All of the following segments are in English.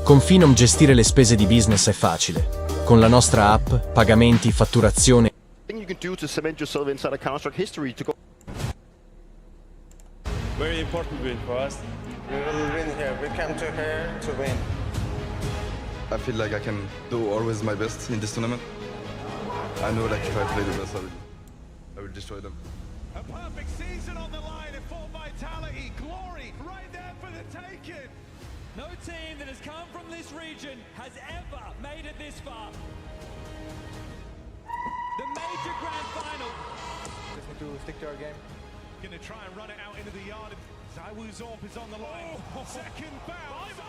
Con Phenom gestire le spese di business è facile. Con la nostra app, pagamenti, fatturazione. You can do to cement yourself inside a Counter-Strike history to go. Very important win for us. We will win here. We come to here to win. I feel like I can do always my best in this tournament. I know like if I play the best, I will destroy them. A perfect season on the line and full vitality, glory right there for the taking. No team that has come from this region has ever made it this far. The major grand final. Just need to stick to our game. Gonna try and run it out into the yard. Zaiwu Zorp is on the line. Second bounce.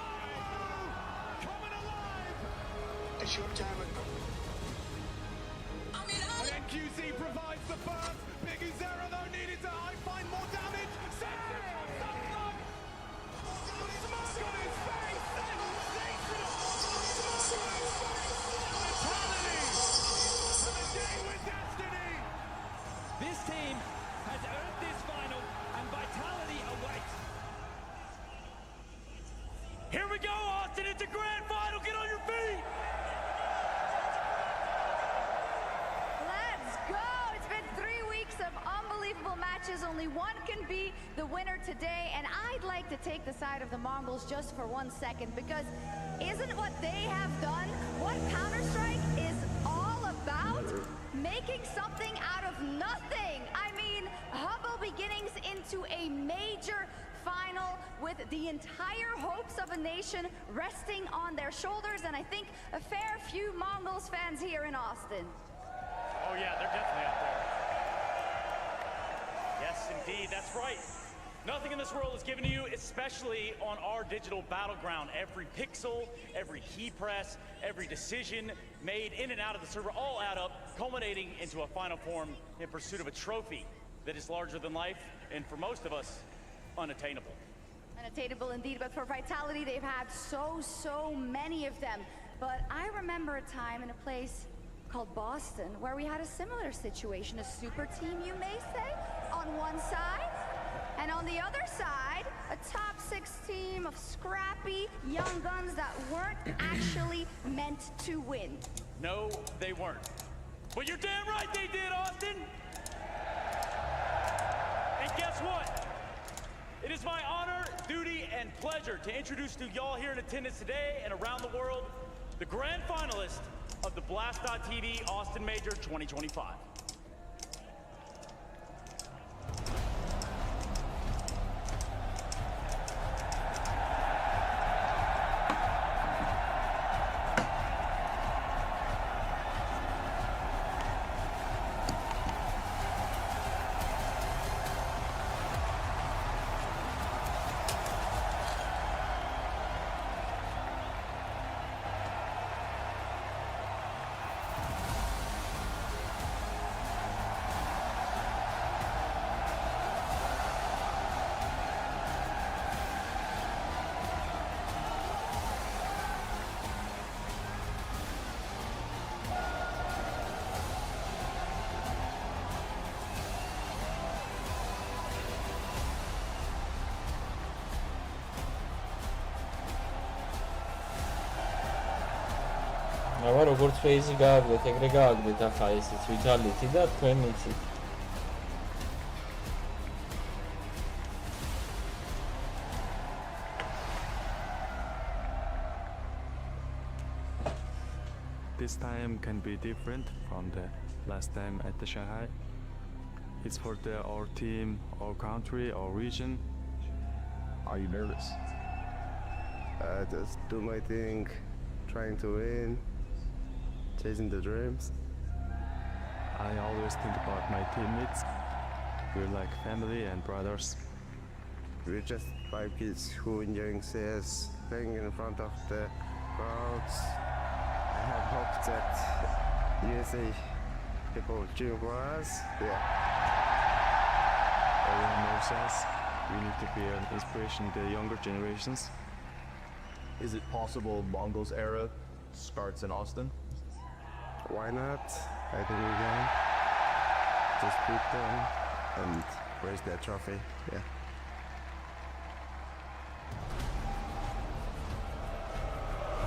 Coming alive. A short time ago. And then QC provides the first. Big Uzera though needed to find more damage. Sends it from Sunlock. Smoke on his face. Sensational. Vitality. For the day with destiny. This team has earned this final, and vitality awaits. Here we go, Austin. It's a grand final. Get on your feet. Let's go! It's been 3 weeks of unbelievable matches. Only one can be the winner today. And I'd like to take the side of the Mongols just for 1 second, because isn't what they have done what Counter-Strike is all about? Making something out of nothing. I mean, humble beginnings into a major final with the entire hopes of a nation resting on their shoulders, and I think a fair few Mongols fans here in Austin. Oh yeah, they're definitely out there. Yes, indeed, that's right. Nothing in this world is given to you, especially on our digital battleground. Every pixel, every key press, every decision made in and out of the server all add up, culminating into a final form in pursuit of a trophy that is larger than life, and for most of us, unattainable. Unattainable indeed, but for Vitality, they've had so many of them. But I remember a time in a place called Boston where we had a similar situation, a super team, you may say, on one side, and on the other side, a top 6 team of scrappy young guns that weren't actually meant to win. No, they weren't. But you're damn right they did, Austin! And guess what? It is my honor, duty, and pleasure to introduce to y'all here in attendance today and around the world the grand finalist of the Blast.TV Austin Major 2025. აბა როგორც ფეიზი გააგდეთ, ეგრე გააგდეთ ახლა ესეც ვიტალიტი და თქვენ იცით. This time can be different from the last time at the Shanghai. It's for our team, our country, our region. Are you nervous? Just do my thing, trying to win, chasing the dreams. I always think about my teammates. We're like family and brothers. We're just 5 kids who enjoying CS, playing in front of the crowds. I have hope that USA people cheer for us. Yeah. Everyone knows us. We need to be an inspiration to the younger generations. Is it possible MongolZ era starts in Austin? Why not? I think we can. Just beat them and raise their trophy. Yeah. 1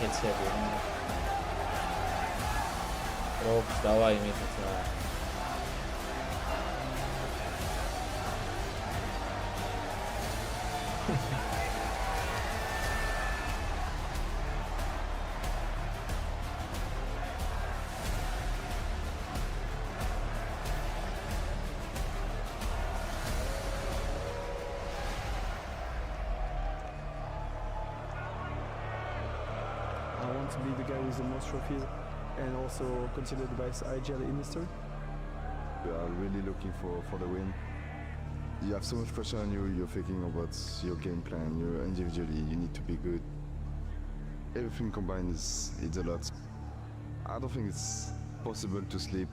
ხეცები. Ropes, давай მიწით რა. I want to be the guy with the most trophies and also considered the best IGL in history. We are really looking for the win. You have so much pressure on you, you're thinking about your game plan, you individually, you need to be good. Everything combined it's a lot. I don't think it's possible to sleep.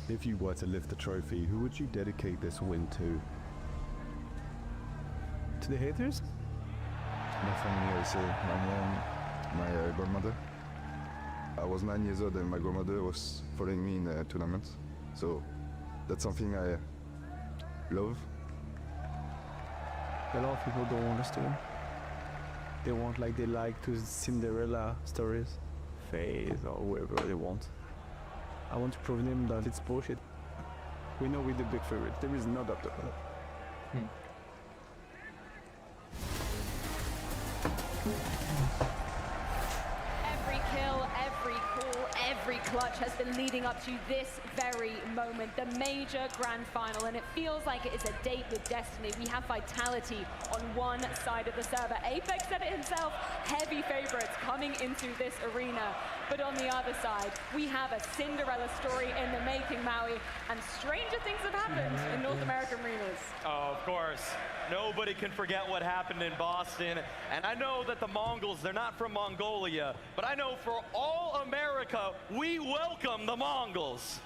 If you were to lift the trophy, who would you dedicate this win to? To the haters? My family, I say, my mom, my grandmother. I was 9 years old and my grandmother was following me in a tournament. So that's something I love. A lot of people don't understand. They want like they like to Cinderella stories, Faith or whoever they want. I want to prove them that it's bullshit. We know we're the big favorite. There is no doubt about it. Every kill, every call, every clutch has been leading up to this very moment, the major grand final, and it feels like it is a date with destiny. We have Vitality on one side of the server. Apex said it himself, heavy favorites coming into this arena. But on the other side, we have a Cinderella story in the making, Maui, and stranger things have happened in North American arenas. Oh, of course. Nobody can forget what happened in Boston. And I know that the Mongols, they're not from Mongolia, but I know for all America, we welcome the Mongols.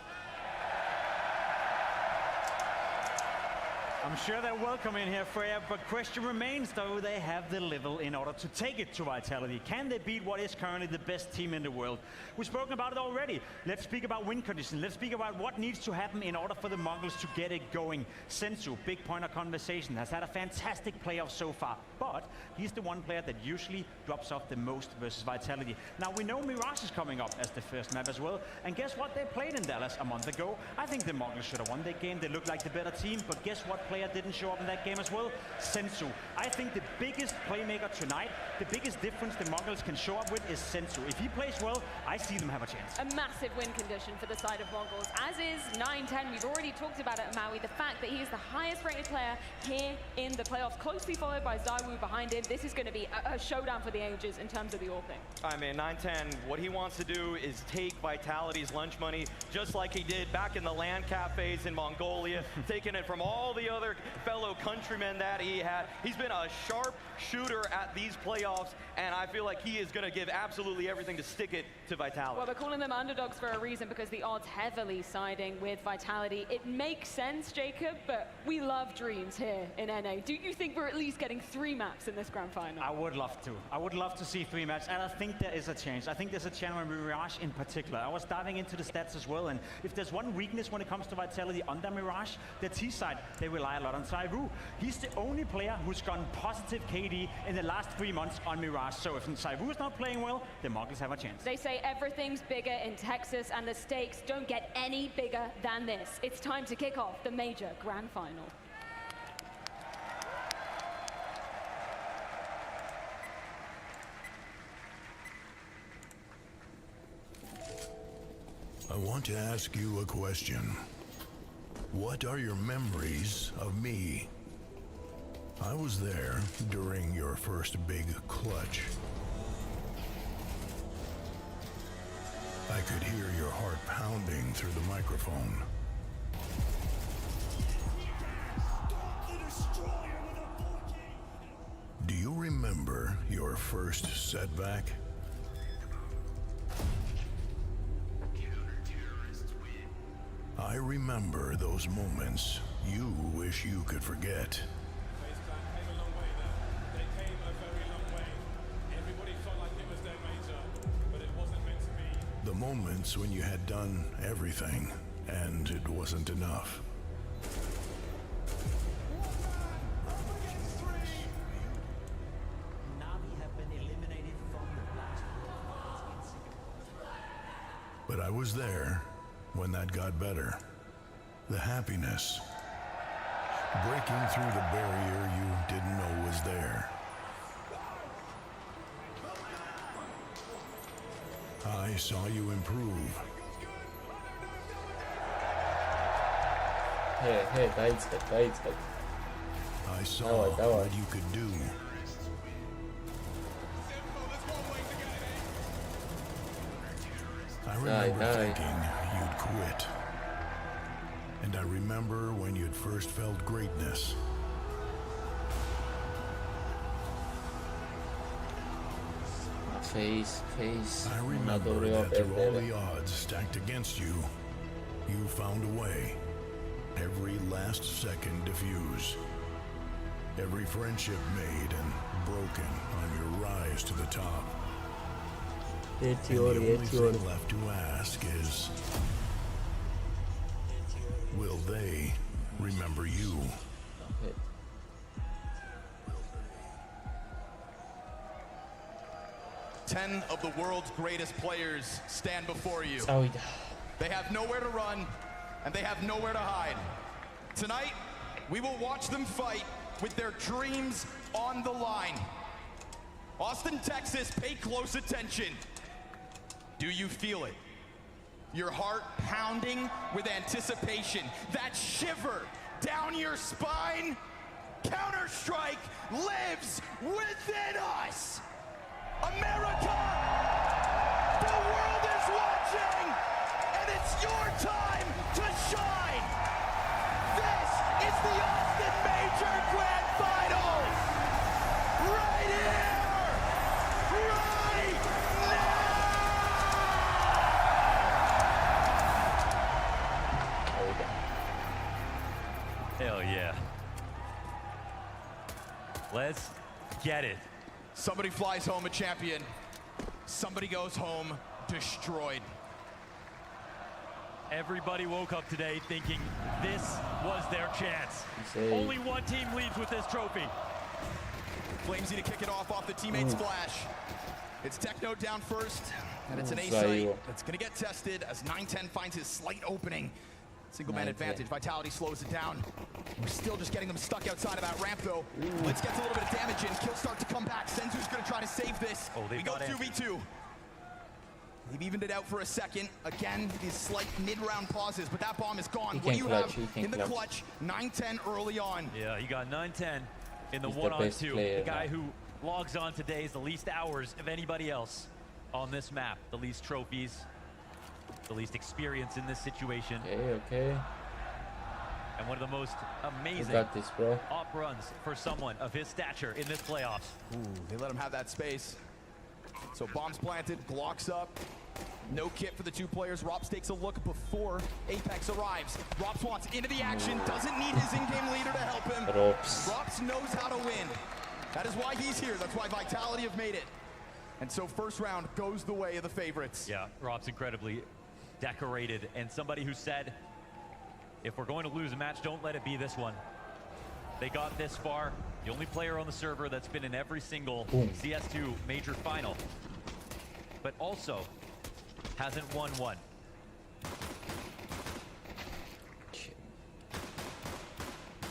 I'm sure they're welcome in here, Freya, but question remains, though, they have the level in order to take it to Vitality. Can they beat what is currently the best team in the world? We've spoken about it already. Let's speak about win conditions. Let's speak about what needs to happen in order for the Mongols to get it going. Sensu, big point of conversation, has had a fantastic playoff so far, but he's the one player that usually drops off the most versus Vitality. Now, we know Mirage is coming up as the first map as well, and guess what? They played in Dallas a month ago. I think the Mongols should have won that game. They look like the better team, but guess what player didn't show up in that game as well? Sensu. I think the biggest playmaker tonight, the biggest difference the Mongols can show up with is Sensu. If he plays well, I see them have a chance. A massive win condition for the side of Mongols, as is 9-10. We've already talked about it at Maui, the fact that he is the highest rated player here in the playoffs, closely followed by Zaiwu behind him. This is going to be a showdown for the ages in terms of the all thing. I mean, 9-10, what he wants to do is take Vitality's lunch money, just like he did back in the LAN cafes in Mongolia, taking it from all the other fellow countrymen that he had. He's been a sharp shooter at these playoffs, and I feel like he is going to give absolutely everything to stick it to Vitality. Well, we're calling them underdogs for a reason, because the odds heavily siding with Vitality. It makes sense, Jacob, but we love dreams here in NA. Do you think we're at least getting 3 maps in this grand final? I would love to. I would love to see 3 maps, and I think there is a change. I think there's a chance with Mirage in particular. I was diving into the stats as well, and if there's one weakness when it comes to Vitality under Mirage, the T side, they rely a lot on Zaiwu. He's the only player who's gone positive KD in the last 3 months on Mirage. So if Zaiwu is not playing well, the Mongols have a chance. They say everything's bigger in Texas, and the stakes don't get any bigger than this. It's time to kick off the major grand final. I want to ask you a question. What are your memories of me? I was there during your first big clutch. I could hear your heart pounding through the microphone. Do you remember your first setback? I remember those moments you wish you could forget. The moments when you had done everything and it wasn't enough. Navi have been But I was there when that got better. The happiness. Breaking through the barrier you didn't know was there. I saw you improve. Hey, დაიწყეთ. I saw what you could do. I remember thinking you'd quit. And I remember when you'd first felt greatness. Face. I remember that through all the odds stacked against you, you found a way. Every last second diffuse. Every friendship made and broken on your rise to the top. And the only thing left to ask is, will they remember you? 10 of the world's greatest players stand before you. They have nowhere to run, and they have nowhere to hide. Tonight, we will watch them fight with their dreams on the line. Austin, Texas, pay close attention. Do you feel it? Your heart pounding with anticipation. That shiver down your spine? Counter-Strike lives within us! America! The world is watching! And it's your time to shine! This is the Austin Major Grand Finals! Right here! Right now! Hell yeah. Let's get it. Somebody flies home a champion. Somebody goes home destroyed. Everybody woke up today thinking this was their chance. Only one team leaves with this trophy. Flamesy to kick it off the teammate's flash. It's Techno down first, and it's an A site that's going to get tested as 9-10 finds his slight opening. Single man advantage. Vitality slows it down. We're still just getting them stuck outside of that ramp, though. Blitz gets a little bit of damage in. Kills start to come back. Senzu's going to try to save this. We go 2v2. They've evened it out for a second. Again, these slight mid-round pauses, but that bomb is gone. What do you have in the clutch? 9-10 early on. Yeah, he got 9-10 in the one-on-two. The guy who logs on today is the least hours of anybody else on this map. The least trophies, the least experience in this situation. Okay. And one of the most amazing op runs for someone of his stature in this playoffs. Ooh, they let him have that space. So bombs planted, Glocks up. No kit for the two players. Rops takes a look before Apex arrives. Rops wants into the action, doesn't need his in-game leader to help him. Rops knows how to win. That is why he's here. That's why Vitality have made it. And so first round goes the way of the favorites. Yeah, Rops incredibly decorated, and somebody who said, if we're going to lose a match, don't let it be this one. They got this far. The only player on the server that's been in every single CS2 major final, but also hasn't won one.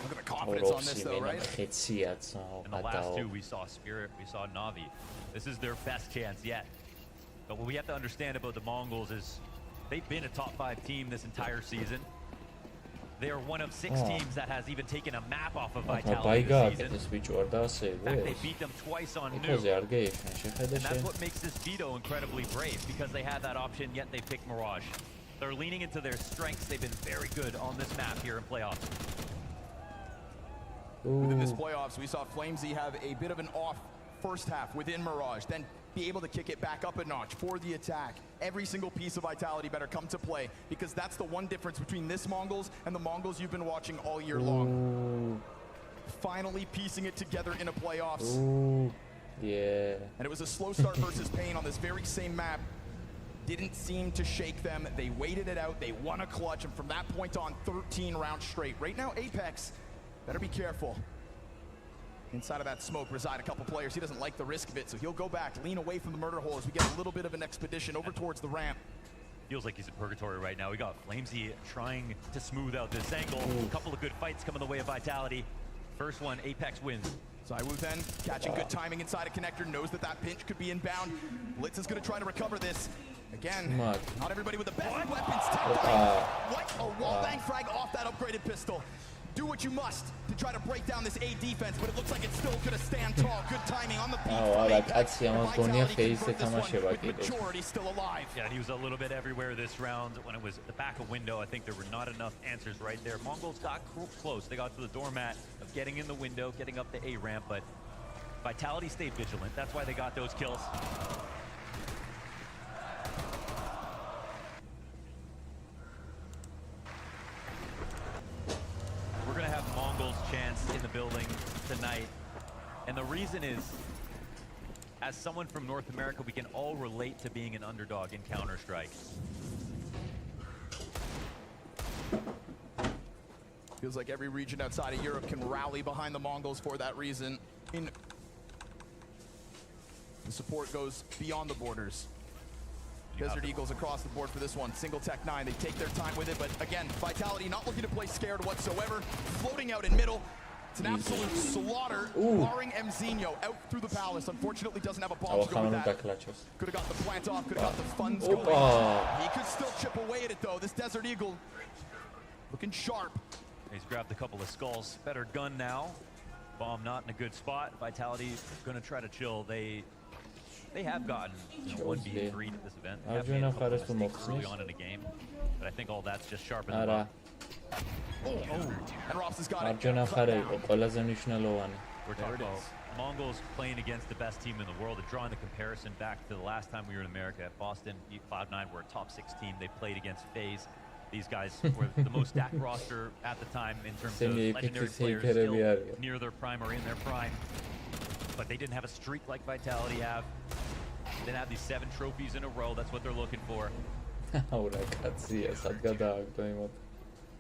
Look at the confidence on this, though, right? In the last two, we saw Spirit, we saw Na'Vi. This is their best chance yet. But what we have to understand about the Mongols is they've been a top 5 team this entire season. They are one of 6 teams that has even taken a map off of Vitality this season. In fact, they beat them twice on new. And that's what makes this veto incredibly brave, because they had that option, yet they picked Mirage. They're leaning into their strengths. They've been very good on this map here in playoffs. Within this playoffs, we saw Flamesy have a bit of an off first half within Mirage, then be able to kick it back up a notch for the attack. Every single piece of Vitality better come to play, because that's the one difference between this Mongols and the Mongols you've been watching all year long. Finally piecing it together in a playoffs. Yeah. And it was a slow start versus Pain on this very same map. Didn't seem to shake them. They waited it out. They won a clutch, and from that point on, 13 rounds straight. Right now, Apex better be careful. Inside of that smoke reside a couple players. He doesn't like the risk of it, so he'll go back, lean away from the murder hole as we get a little bit of an expedition over towards the ramp. Feels like he's in purgatory right now. We got MongolZ trying to smooth out this angle. A couple of good fights coming the way of Vitality. First one, Apex wins. ZywOo then catching good timing inside a connector, knows that that pinch could be inbound. Blitz is going to try to recover this. Again, not everybody with the best weapons. What a wallbang frag off that upgraded pistol. Do what you must to try to break down this A defense, but it looks like it's still going to stand tall. Good timing on the beat. Majority still alive. Yeah, and he was a little bit everywhere this round. When it was at the back of window, I think there were not enough answers right there. Mongols got close. They got to the doormat of getting in the window, getting up the A ramp, but Vitality stayed vigilant. That's why they got those kills. We're going to have Mongol's chance in the building tonight. And the reason is, as someone from North America, we can all relate to being an underdog in Counter-Strike. Feels like every region outside of Europe can rally behind the Mongols for that reason. The support goes beyond the borders. Desert Eagles across the board for this one. Single Tech 9, they take their time with it, but again, Vitality not looking to play scared whatsoever. Floating out in middle. It's an absolute slaughter, barring MZinho out through the palace. Unfortunately, doesn't have a bomb to go with that. Could have got the plant off, could have got the funds going. He could still chip away at it though. This Desert Eagle looking sharp. He's grabbed a couple of skulls. Better gun now. Bomb not in a good spot. Vitality gonna try to chill. They have gotten 1v3 at this event. They have made a couple of mistakes early on in the game, but I think all that's just sharpened them up. And Ross has got it. We're talking about Mongols playing against the best team in the world and drawing the comparison back to the last time we were in America at Boston. Cloud9 were a top 6 team. They played against FaZe. These guys were the most stacked roster at the time in terms of legendary players still near their prime or in their prime. But they didn't have a streak like Vitality have. They didn't have these 7 trophies in a row. That's what they're looking for.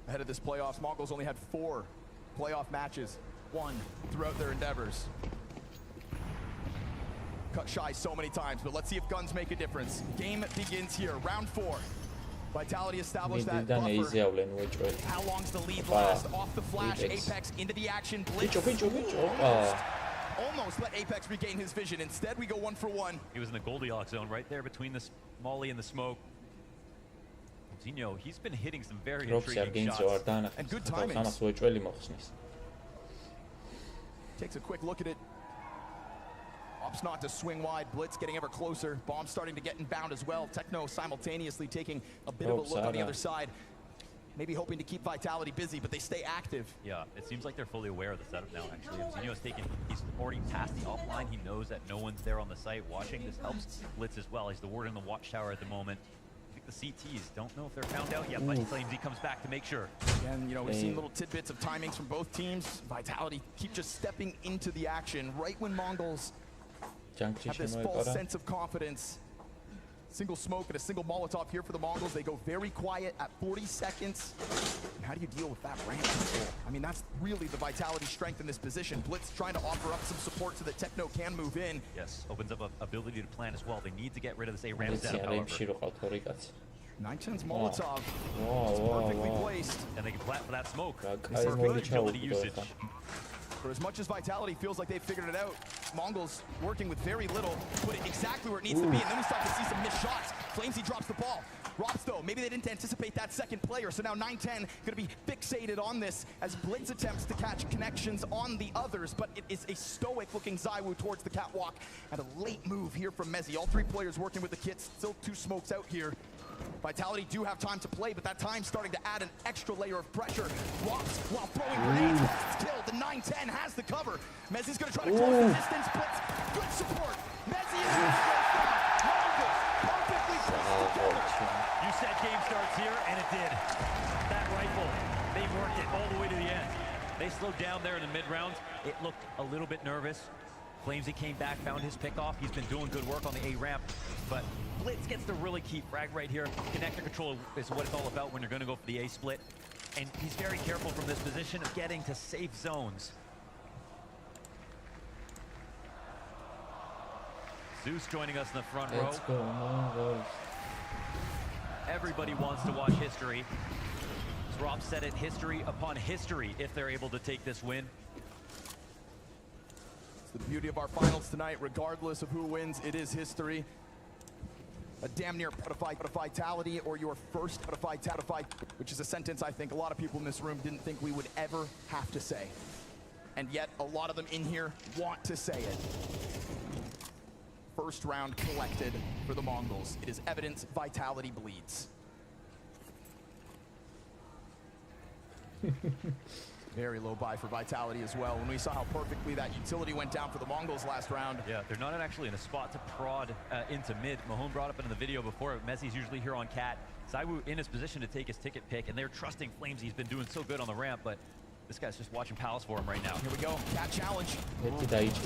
Ahead of this playoffs, Mongols only had 4 playoff matches, 1 throughout their endeavors. Cut shy so many times, but let's see if guns make a difference. Game begins here, round 4. Vitality established that buffer. How long's the lead last? Off the flash, Apex into the action. Blitz. Almost let Apex regain his vision. Instead, we go 1 for 1. He was in the Goldilocks zone right there between the Molly and the smoke. MongolZ, he's been hitting some very intriguing shots. And good timing. Takes a quick look at it. Opts not to swing wide. Blitz getting ever closer. Bomb starting to get inbound as well. Techno simultaneously taking a bit of a look on the other side. Maybe hoping to keep Vitality busy, but they stay active. Yeah, it seems like they're fully aware of the setup now, actually. He's already past the offline. He knows that no one's there on the site watching. This helps Blitz as well. He's the ward in the watchtower at the moment. I think the CTs don't know if they're found out yet, but he claims he comes back to make sure. And, we've seen little tidbits of timings from both teams. Vitality keep just stepping into the action right when Mongols have this false sense of confidence. Single smoke and a single Molotov here for the Mongols. They go very quiet at 40 seconds. How do you deal with that ramp control? I mean, that's really the Vitality strength in this position. Blitz trying to offer up some support so that Techno can move in. Yes, opens up an ability to plan as well. They need to get rid of this A ramp setup, however. 910's Molotov. Perfectly placed. And they can plant for that smoke. Perfect agility usage. For as much as Vitality feels like they've figured it out, Mongols working with very little, put it exactly where it needs to be, and then we start to see some missed shots. MongolZ drops the ball. Rops though, maybe they didn't anticipate that second player, so now 910 gonna be fixated on this as Blitz attempts to catch connections on the others, but it is a stoic looking ZywOo towards the catwalk, and a late move here from MongolZ. All 3 players working with the kits, still 2 smokes out here. Vitality do have time to play, but that time's starting to add an extra layer of pressure. Rops while throwing grenades, it's killed. The 910 has the cover. MongolZ's gonna try to close the distance. Blitz, good support. MongolZ is perfectly placed. You said game starts here, and it did. That rifle, they worked it all the way to the end. They slowed down there in the mid-round. It looked a little bit nervous. MongolZ came back, found his pick-off. He's been doing good work on the A-ramp, but Blitz gets the really key frag right here. Connector control is what it's all about when you're going to go for the A-split. And he's very careful from this position of getting to safe zones. Zeus joining us in the front row. Let's go, Mongols. Everybody wants to watch history. As Rob said it, history upon history if they're able to take this win. It's the beauty of our finals tonight. Regardless of who wins, it is history. A damn near vitality, or your first vitality, which is a sentence I think a lot of people in this room didn't think we would ever have to say. And yet, a lot of them in here want to say it. First round collected for the Mongols. It is evidence vitality bleeds. Very low buy for vitality as well. When we saw how perfectly that utility went down for the Mongols last round. Yeah, they're not actually in a spot to prod into mid. Mahone brought up in the video before. Messi's usually here on Cat. Zaiwu in his position to take his ticket pick, and they're trusting Flames. He's been doing so good on the ramp, but this guy's just watching Palace for him right now. Here we go. Cat challenge.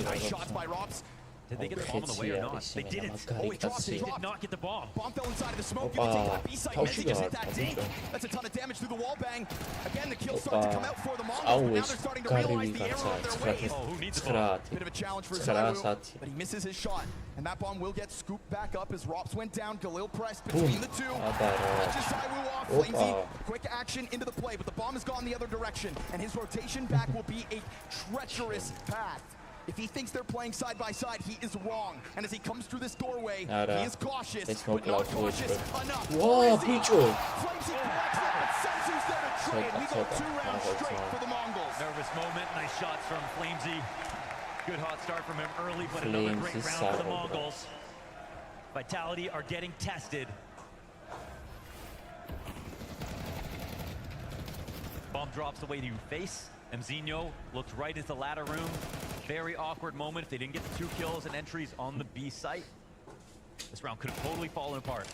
Nice shots by Robs. Did they get the bomb on the way or not? They didn't. Oh, he dropped. He did not get the bomb. Bomb fell inside of the smoke. You can take that B-side. Messi just hit that dink. That's a ton of damage through the wall bang. Again, the kills start to come out for the Mongols, but now they're starting to realize the error of their ways. Oh, who needs the bomb? Bit of a challenge for Zaiwu, but he misses his shot. And that bomb will get scooped back up as Rops went down. Galil pressed between the two. Catches Zaiwu off. Flamesy, quick action into the play, but the bomb has gone the other direction. And his rotation back will be a treacherous path. If he thinks they're playing side by side, he is wrong. And as he comes through this doorway, he is cautious, but not cautious enough. Whoa, Pichu! Flamesy collects it, but Senzu's there to trade. We go 2 rounds straight for the Mongols. Nervous moment, nice shots from Flamesy. Good hot start from him early, but another great round for the Mongols. Vitality are getting tested. Bomb drops the way to face. Mzinho looked right into the ladder room. Very awkward moment if they didn't get the 2 kills and entries on the B site. This round could have totally fallen apart.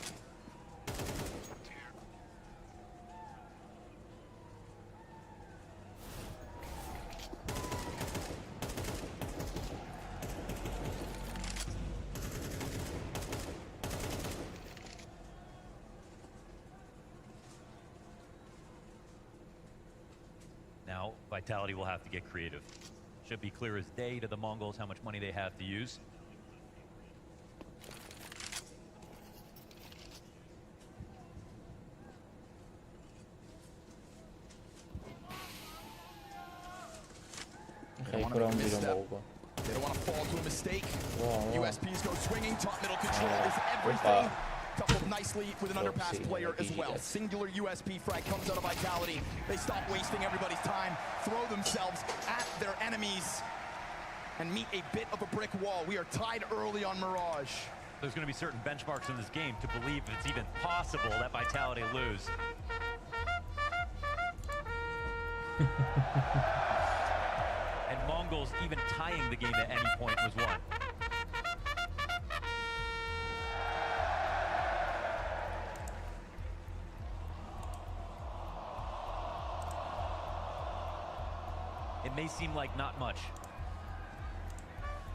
Now, Vitality will have to get creative. Should be clear as day to the Mongols how much money they have to use. They don't want to fall to a mistake. USPs go swinging. Top middle control is everything. Coupled nicely with an underpass player as well. Singular USP frag comes out of Vitality. They stop wasting everybody's time, throw themselves at their enemies, and meet a bit of a brick wall. We are tied early on Mirage. There's going to be certain benchmarks in this game to believe it's even possible that Vitality lose. And Mongols even tying the game at any point was won. It may seem like not much,